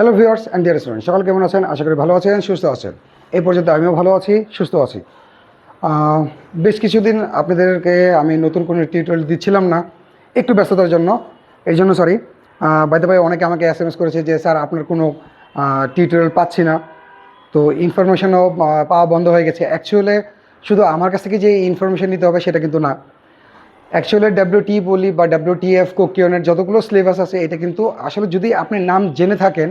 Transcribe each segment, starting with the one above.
Hello viewers and dear student, সকাল কেমন আছেন? আশা করি ভালো আছেন, সুস্থ আছেন। এই পর্যন্ত আমিও ভালো আছি, সুস্থ আছি। বেশ কিছুদিন আপনাদেরকে আমি নতুন কোনো টিউটোরিয়াল দিচ্ছিলাম না, একটু ব্যস্ততার জন্য। এই জন্য সরি। বাই দ্য ওয়ে, অনেকে আমাকে SMS করেছে যে স্যার আপনার কোনো টিউটোরিয়াল পাচ্ছি না, তো ইনফরমেশনও পাওয়া বন্ধ হয়ে গেছে। অ্যাকচুয়ালি শুধু আমার কাছ থেকে যে ইনফরমেশন নিতে হবে সেটা কিন্তু না। অ্যাকচুয়ালি WT বলি বা WTF কোকিয়নের যতগুলো সিলেবাস আছে, এটা কিন্তু আসলে যদি আপনি নাম জেনে থাকেন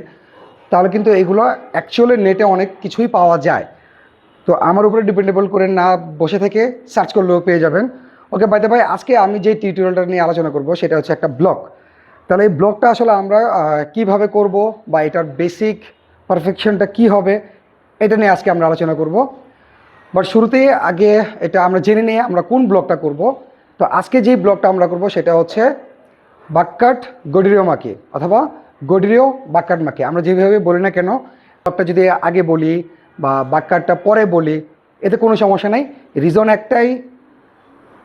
তাহলে কিন্তু এগুলো অ্যাকচুয়ালি নেটে অনেক কিছুই পাওয়া যায়। তো আমার উপরে ডিপেন্ডেবল করে না বসে থেকে সার্চ করলেও পেয়ে যাবেন। ওকে, বাই দ্য ওয়ে, আজকে আমি যে টিউটোরিয়ালটা নিয়ে আলোচনা করব সেটা হচ্ছে একটা ব্লগ। তাহলে এই ব্লগটা আসলে আমরা কিভাবে করব বা এটার বেসিক পারফেকশনটা কি হবে, এটা নিয়ে আজকে আমরা আলোচনা করব। বাট শুরুতেই আগে এটা আমরা জেনে নিয়ে আমরা কোন ব্লগটা করব। তো আজকে যেই ব্লগটা আমরা করব সেটা হচ্ছে বাক্কাট গডিরিও মাকি অথবা গডিরিও বাক্কাট মাকি, আমরা যেভাবে বলি না কেন। ব্লগটা যদি আগে বলি বা বাক্কাটটা পরে বলি, এতে কোনো সমস্যা নেই। রিজন একটাই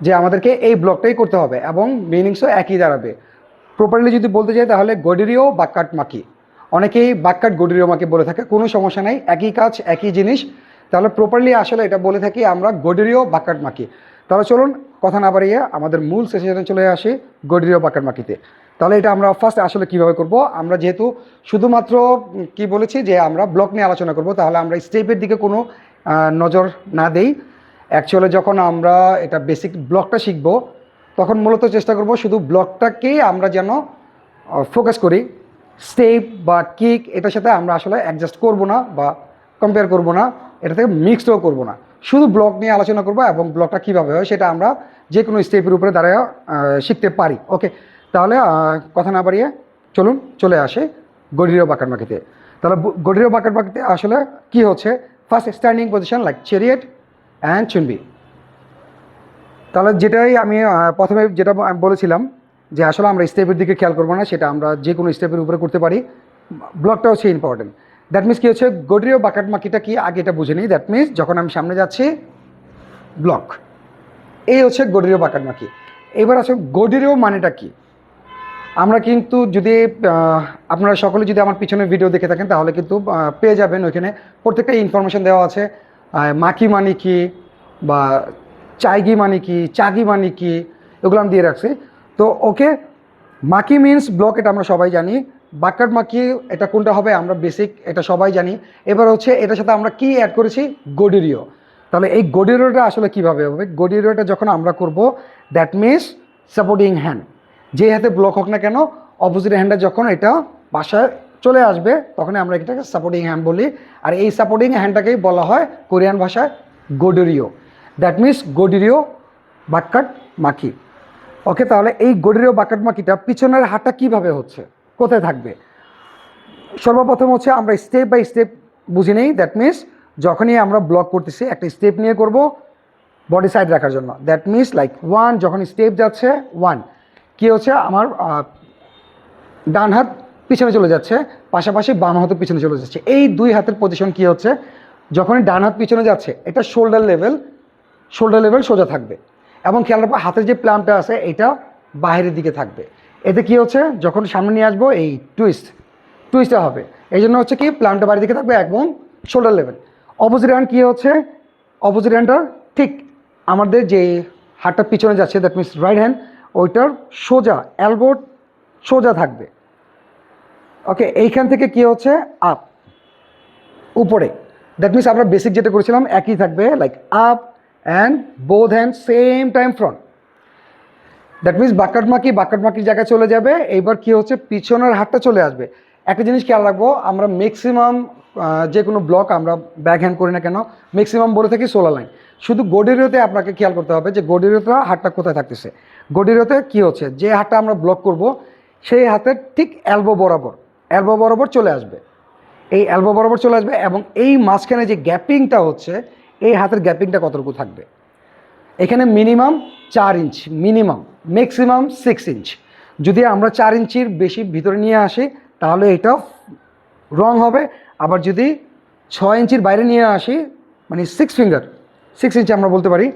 যে আমাদেরকে এই ব্লগটাই করতে হবে এবং মিনিংসও একই দাঁড়াবে। প্রপারলি যদি বলতে চাই তাহলে গডিরিও বাক্কাট মাকি, অনেকেই বাক্কাট গডিরিও মাকি বলে থাকে, কোনো সমস্যা নেই, একই কাজ একই জিনিস। তাহলে প্রপারলি আসলে এটা বলে থাকি আমরা গডিরিও বাক্কাট মাকি। তাহলে চলুন কথা না বাড়িয়ে আমাদের মূল সেশনে চলে আসি, গডিরিও বাক্কাট মাকিতে। তাহলে এটা আমরা ফার্স্ট আসলে কীভাবে করব, আমরা যেহেতু শুধুমাত্র কি বলেছি যে আমরা ব্লক নিয়ে আলোচনা করব, তাহলে আমরা স্টেপের দিকে কোনো নজর না দেই। অ্যাকচুয়ালি যখন আমরা এটা বেসিক ব্লকটা শিখব তখন মূলত চেষ্টা করব শুধু ব্লকটাকেই আমরা যেন ফোকাস করি। স্টেপ বা কিক এটার সাথে আমরা আসলে অ্যাডজাস্ট করব না বা কম্পেয়ার করব না, এটা থেকে মিক্সডও করব না, শুধু ব্লক নিয়ে আলোচনা করব এবং ব্লকটা কীভাবে হয় সেটা আমরা যে কোনো স্টেপের উপরে দাঁড়ায় শিখতে পারি। ওকে, তাহলে কথা না বাড়িয়ে চলুন চলে আসে গডিরিও বাক্কাট মাকিতে। তাহলে গডিরিও বাক্কাট মাকিতে আসলে কি হচ্ছে, first standing position like chariot and চুনবি। তাহলে যেটাই আমি প্রথমে যেটা বলেছিলাম যে আসলে আমরা স্টেপের দিকে খেয়াল করবো না, সেটা আমরা যে কোনো স্টেপের উপরে করতে পারি। ব্লকটা হচ্ছে ইম্পর্টেন্ট। দ্যাট মিনস কী হচ্ছে, গডিরিও বাক্কাট মাকিটা কি আগে এটা বুঝে নিই। দ্যাট মিনস যখন আমি সামনে যাচ্ছি ব্লক, এই হচ্ছে গডিরিও বাক্কাট মাকি। এবার আছে গডিরিও মানেটা কি। আমরা কিন্তু যদি আপনারা সকলে যদি আমার পিছনের ভিডিও দেখে থাকেন তাহলে কিন্তু পেয়ে যাবেন, ওইখানে প্রত্যেকটা ইনফরমেশান দেওয়া আছে। মাকি মানে কি বা চাইগি মানে কি, চাগি মানে কি, এগুলো আমি দিয়ে রাখছি। তো ওকে, মাকি মিনস ব্লক, এটা আমরা সবাই জানি। বাক্কাট মাকি এটা কোনটা হবে আমরা বেসিক এটা সবাই জানি। এবার হচ্ছে এটার সাথে আমরা কি অ্যাড করেছি, গডিরিও। তাহলে এই গডিরিওটা আসলে কীভাবে হবে, গডিরিওটা যখন আমরা করব দ্যাট মিনস সাপোর্টিং হ্যান্ড, যে হাতে ব্লক হোক না কেন অপোজিট হ্যান্ডটা যখন এটা বাসায় চলে আসবে তখন আমরা এটাকে সাপোর্টিং হ্যান্ড বলি। আর এই সাপোর্টিং হ্যান্ডটাকেই বলা হয় কোরিয়ান ভাষায় গডিরিও। That means গডিরিও বাক্কাট মাকি। ওকে, তাহলে এই গডিরিও বাক্কাট মাকিটা পিছনের হাতটা কীভাবে হচ্ছে, কোথায় থাকবে। সর্বপ্রথম হচ্ছে আমরা স্টেপ বাই স্টেপ বুঝে নেই। দ্যাট মিনস যখনই আমরা ব্লক করতেছি একটা স্টেপ নিয়ে করব বডি সাইড রাখার জন্য। দ্যাট মিনস লাইক 1, যখন স্টেপ যাচ্ছে 1 কী হচ্ছে, আমার ডান হাত পিছনে চলে যাচ্ছে, পাশাপাশি বাম হাতও পিছনে চলে যাচ্ছে। এই দুই হাতের পজিশন কী হচ্ছে, যখনই ডান হাত পিছনে যাচ্ছে এটা শোল্ডার লেভেল সোজা থাকবে। এবং খেয়াল রাখবো হাতের যে প্লামটা আছে এটা বাইরের দিকে থাকবে। এতে কি হচ্ছে, যখন সামনে নিয়ে আসবো এই টুইস্টটা হবে। এই জন্য হচ্ছে কি প্লামটা বাইরের দিকে থাকবে এবং শোল্ডার লেভেল। অপোজিট হ্যান্ড কী হচ্ছে, অপোজিট হ্যান্ডটা ঠিক আমাদের যে হাতটা পিছনে যাচ্ছে দ্যাট মিনস রাইট হ্যান্ড, ওইটার সোজা এলবো সোজা থাকবে। ওকে, এইখান থেকে কি হচ্ছে আপ উপরে। দ্যাট মিনস আমরা বেসিক যেটা করেছিলাম একই থাকবে, like up and both hand same time front. That means বাক্কাট মাকির জায়গায় চলে যাবে। এইবার কি হচ্ছে, পিছনের হাতটা চলে আসবে। একটা জিনিস খেয়াল রাখবো, আমরা ম্যাক্সিমাম যে কোনো ব্লক আমরা ব্যাক হ্যান্ড করি না কেন ম্যাক্সিমাম বলে থাকি সোলা লাইন। শুধু গডিরিওতে আপনাকে খেয়াল করতে হবে যে গডিরিওতে হাতটা কোথায় থাকতেছে। গডিরিওতে কি হচ্ছে, যে হাতটা আমরা ব্লক করব সেই হাতের ঠিক এলবো বরাবর চলে আসবে। এই এলবো বরাবর চলে আসবে এবং এই মাঝখানে যে গ্যাপিংটা হচ্ছে, এই হাতের গ্যাপিংটা কতটুকু থাকবে। এখানে মিনিমাম 4 ইঞ্চ, ম্যাক্সিমাম 6 ইঞ্চ। যদি আমরা 4 ইঞ্চির বেশি ভিতরে নিয়ে আসি তাহলে এটা রং হবে। আবার যদি 6 ইঞ্চির বাইরে নিয়ে আসি, মানে 6 ইঞ্চি আমরা বলতে পারি,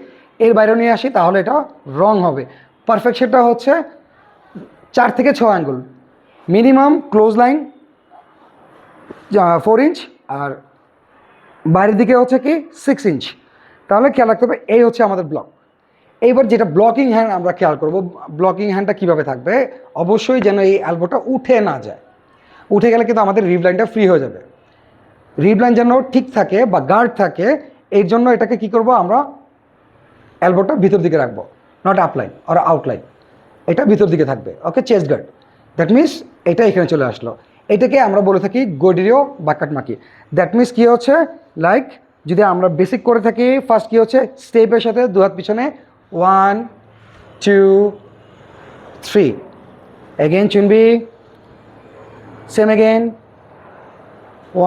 এর বাইরে নিয়ে আসি তাহলে এটা রং হবে। পারফেকশনটা হচ্ছে 4 থেকে 6 আঙ্গুল, মিনিমাম ক্লোজ লাইন 4 ইঞ্চ, আর বাইরের দিকে হচ্ছে কি 6 ইঞ্চ। তাহলে খেয়াল রাখতে হবে এই হচ্ছে আমাদের ব্লক। এইবার যেটা ব্লকিং হ্যান্ড আমরা খেয়াল করব, ব্লকিং হ্যান্ডটা কীভাবে থাকবে, অবশ্যই যেন এই এলবোটা উঠে না যায়। উঠে গেলে কিন্তু আমাদের রিব লাইনটা ফ্রি হয়ে যাবে। রিব লাইন যেন ঠিক থাকে বা গার্ড থাকে, এর জন্য এটাকে কি করব আমরা, এলবোটা ভিতর দিকে রাখবো, নট আপলাইন আর আউটলাইন, এটা ভিতর দিকে থাকবে। ওকে, চেস্ট গার্ড, দ্যাট মিনস এটা এখানে চলে আসলো। এটাকে আমরা বলে থাকি গডিরিও বা কাটমাকি। দ্যাট মিনস কী হচ্ছে, লাইক যদি আমরা বেসিক করে থাকি, ফার্স্ট কী হচ্ছে, স্টেপের সাথে দু হাত পিছনে, 1 2 3, এগেন চুনবি, সেম এগেন,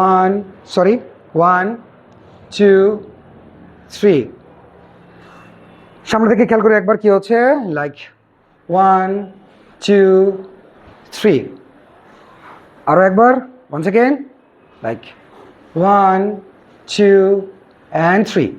1 2 3। সামনে থেকে খেয়াল করে একবার কি হচ্ছে, লাইক 1 2 3, আরও একবার, ওয়ান্স এগেন, লাইক 1 2 and 3।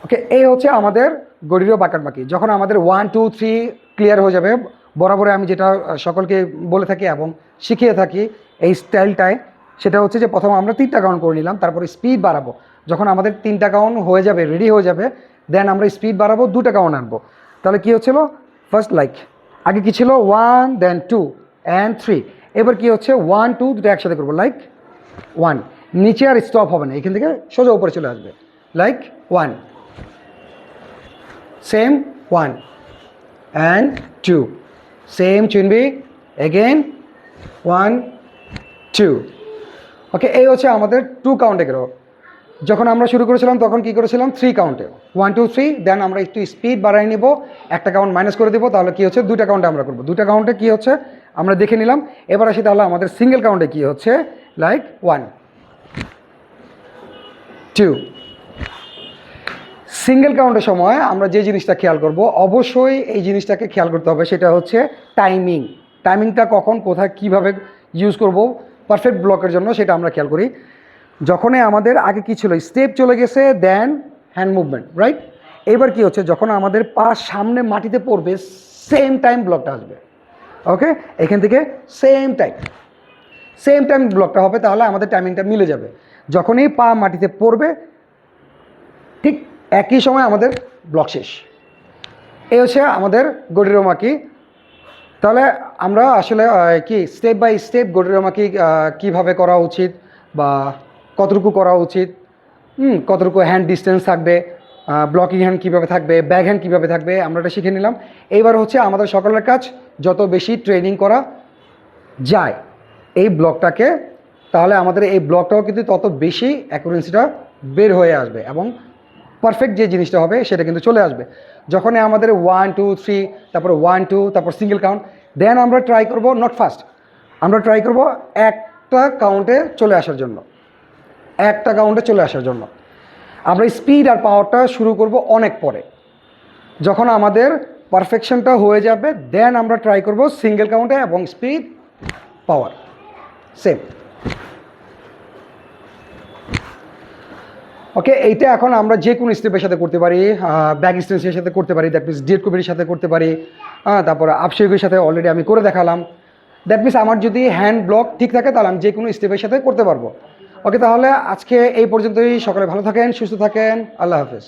ওকে, এই হচ্ছে আমাদের গডিরো বাকাটবাকি। যখন আমাদের 1 2 3 ক্লিয়ার হয়ে যাবে, বরাবর আমি যেটা সকলকে বলে থাকি এবং শিখিয়ে থাকি এই স্টাইলটায়, সেটা হচ্ছে যে প্রথমে আমরা 3টা কাউন্ট করে নিলাম, তারপরে স্পিড বাড়াবো। যখন আমাদের 3টা কাউন্ট হয়ে যাবে, রেডি হয়ে যাবে, দেন আমরা স্পিড বাড়াবো, 2টা কাউন্ট আনবো। তাহলে কী হচ্ছিল, ফার্স্ট লাইক আগে কী ছিল, 1 দেন 2 and 3। এবার কী হচ্ছে, 1 2 দুটো একসাথে করবো, লাইক 1, নিচে আর স্টপ হবে না, এখান থেকে সোজা উপরে চলে আসবে, লাইক 1, সেম 1 and 2, সেম চুনবি, এগেন 1 2। ওকে, এই হচ্ছে আমাদের 2 কাউন্টে গেল। যখন আমরা শুরু করেছিলাম তখন কি করেছিলাম, 3 কাউন্টে, 1 2 3, দেন আমরা একটু স্পিড বাড়াই নেব, একটা কাউন্ট মাইনাস করে দেবো। তাহলে কী হচ্ছে, 2টা কাউন্টে আমরা করবো। 2টা কাউন্টে কী হচ্ছে আমরা দেখে নিলাম। এবার আসি তাহলে আমাদের সিঙ্গেল কাউন্টে কী হচ্ছে, লাইক 1 2। সিঙ্গেল কাউন্টের সময় আমরা যে জিনিসটা খেয়াল করব, অবশ্যই এই জিনিসটাকে খেয়াল করতে হবে, সেটা হচ্ছে টাইমিং। টাইমিংটা কখন কোথায় কীভাবে ইউজ করব পারফেক্ট ব্লকের জন্য, সেটা আমরা খেয়াল করি। যখনই আমাদের আগে কী ছিল, স্টেপ চলে গেছে, দেন হ্যান্ড মুভমেন্ট, রাইট। এবার কি হচ্ছে, যখন আমাদের পা সামনে মাটিতে পড়বে, সেম টাইম ব্লকটা আসবে। ওকে, এখান থেকে সেম টাইম ব্লকটা হবে, তাহলে আমাদের টাইমিংটা মিলে যাবে। যখনই পা মাটিতে পড়বে, ঠিক একই সময় আমাদের ব্লক শেষ। এই হচ্ছে আমাদের গডিরোমাকি। তাহলে আমরা আসলে কি স্টেপ বাই স্টেপ গডিরোমাকি কীভাবে করা উচিত বা কতটুকু করা উচিত, কতটুকু হ্যান্ড ডিস্টেন্স থাকবে, ব্লকিং হ্যান্ড কীভাবে থাকবে, ব্যাক হ্যান্ড কীভাবে থাকবে, আমরা এটা শিখে নিলাম। এইবার হচ্ছে আমাদের সকলের কাজ যত বেশি ট্রেনিং করা যায় এই ব্লকটাকে, তাহলে আমাদের এই ব্লকটাও কিন্তু তত বেশি অ্যাকুরেন্সিটা বের হয়ে আসবে এবং পারফেক্ট যে জিনিসটা হবে সেটা কিন্তু চলে আসবে। যখনই আমাদের 1 2 3, তারপরে 1 2, তারপর সিঙ্গেল কাউন্ট, দেন আমরা ট্রাই করব নট ফাস্ট, আমরা ট্রাই করব একটা কাউন্টে চলে আসার জন্য, আমরা স্পিড আর পাওয়ারটা শুরু করব অনেক পরে। যখন আমাদের পারফেকশনটা হয়ে যাবে, দেন আমরা ট্রাই করব সিঙ্গেল কাউন্টে এবং স্পিড পাওয়ার সেম। ওকে, এইটা এখন আমরা যে কোনো স্টেপের সাথে করতে পারি, ব্যাক স্টেন্সের সাথে করতে পারি, দ্যাট মিনস ডিরেক্ট কুবির সাথে করতে পারি, তারপরে আপশেকের সাথে অলরেডি আমি করে দেখালাম। দ্যাট মিনস আমার যদি হ্যান্ড ব্লক ঠিক থাকে, তাহলে আমি যে কোনো স্টেপের সাথে করতে পারবো। ওকে, তাহলে আজকে এই পর্যন্তই। সকলে ভালো থাকেন, সুস্থ থাকেন, আল্লাহ হাফেজ।